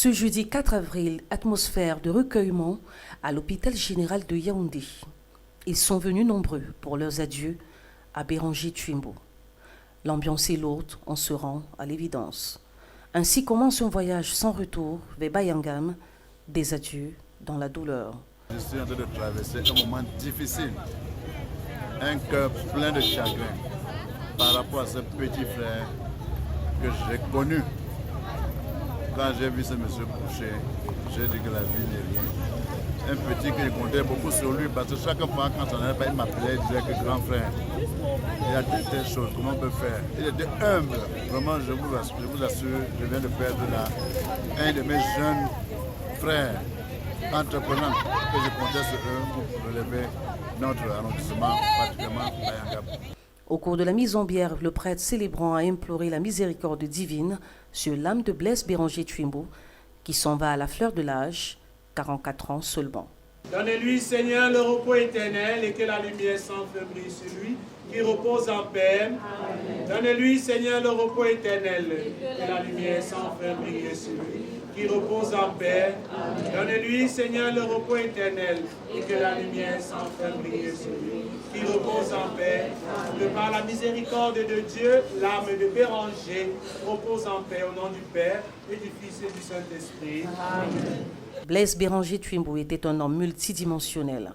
Ce jeudi 4 avril, atmosphère de recueillement à l'hôpital général de Yaoundé. Ils sont venus nombreux pour leurs adieux à Béranger Twimbo. L'ambiance est lourde, on se rend à l'évidence. Ainsi commence un voyage sans retour vers Bayangam, des adieux dans la douleur. Je suis en train de traverser un moment difficile, un cœur plein de chagrin par rapport à ce petit frère que j'ai connu. Quand j'ai vu ce monsieur coucher, j'ai dit que la vie n'est rien. Un petit qui comptait beaucoup sur lui parce que chaque fois quand on allait, il m'appelait, il disait que grand frère, il y a telle chose, comment on peut faire. Il était humble, vraiment je vous assure, je viens de perdre un de mes jeunes frères entreprenants que je comptais sur eux pour relever notre arrondissement, particulièrement Bayangam. Au cours de la mise en bière, le prêtre célébrant a imploré la miséricorde divine sur l'âme de Blaise Béranger Twimbo, qui s'en va à la fleur de l'âge, 44 ans seulement. Donnez-lui, Seigneur, le repos éternel et que la lumière sans feu brille sur lui, qui repose en paix. Donnez-lui, Seigneur, le repos éternel et que la lumière sans feu brille sur lui, qui repose en paix. Donnez-lui, Seigneur, le repos éternel et que la lumière sans feu brille sur lui, qui repose en paix. De par la miséricorde de Dieu, l'âme de Béranger repose en paix au nom du Père et du Fils et du Saint-Esprit. Amen. Blaise Béranger Twimbo était un homme multidimensionnel.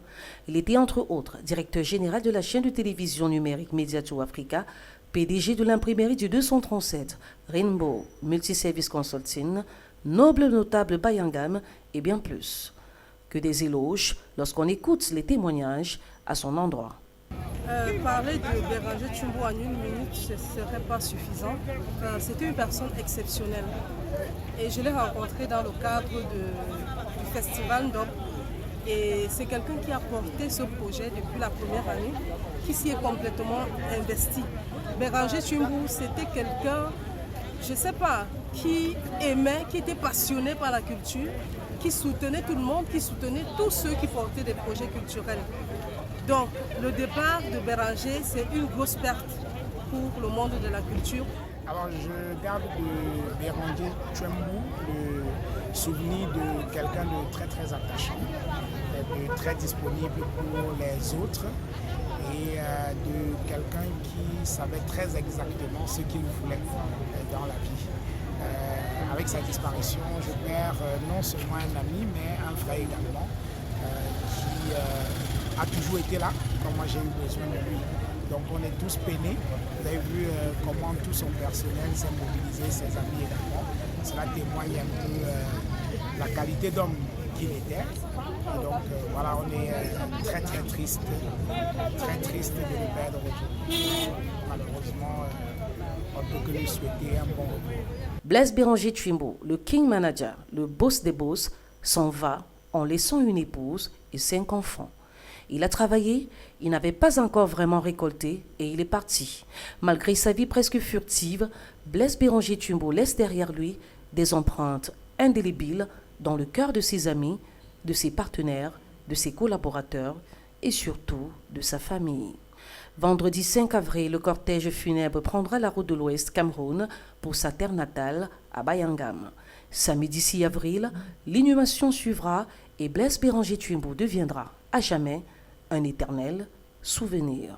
Il était entre autres directeur général de la chaîne de télévision numérique Mediato Africa, PDG de l'imprimerie du 237, Rainbow Multiservice Consulting, noble notable Bayangam et bien plus. Que des éloges lorsqu'on écoute les témoignages à son endroit. Parler de Béranger Twimbo en une minute, ce ne serait pas suffisant. C'était une personne exceptionnelle. Et je l'ai rencontré dans le cadre du festival d'Op. Et c'est quelqu'un qui a porté ce projet depuis la première année, qui s'y est complètement investi. Béranger Twimbo, c'était quelqu'un, je ne sais pas, qui aimait, qui était passionné par la culture, qui soutenait tout le monde, qui soutenait tous ceux qui portaient des projets culturels. Donc, le départ de Béranger, c'est une grosse perte pour le monde de la culture. Alors, je garde de Béranger Twimbo le souvenir de quelqu'un de très très attachant, de très disponible pour les autres et de quelqu'un qui savait très exactement ce qu'il voulait dans la vie. Avec sa disparition, je perds non seulement un ami, mais un frère également, qui a toujours été là quand moi j'ai eu besoin de lui. Donc on est tous peinés. Vous avez vu comment tout son personnel s'est mobilisé, ses amis également. Cela témoigne un peu la qualité d'homme qu'il était. Et donc voilà, on est très très triste de le perdre aujourd'hui. Malheureusement, on ne peut que lui souhaiter un bon repos. Blaise Béranger Twimbo, le king manager, le boss des boss, s'en va en laissant une épouse et 5 enfants. Il a travaillé, il n'avait pas encore vraiment récolté et il est parti. Malgré sa vie presque furtive, Blaise Béranger Twimbo laisse derrière lui des empreintes indélébiles dans le cœur de ses amis, de ses partenaires, de ses collaborateurs et surtout de sa famille. Vendredi 5 avril, le cortège funèbre prendra la route de l'Ouest Cameroun pour sa terre natale à Bayangam. Samedi 6 avril, l'inhumation suivra et Blaise Béranger Twimbo deviendra à jamais un éternel souvenir.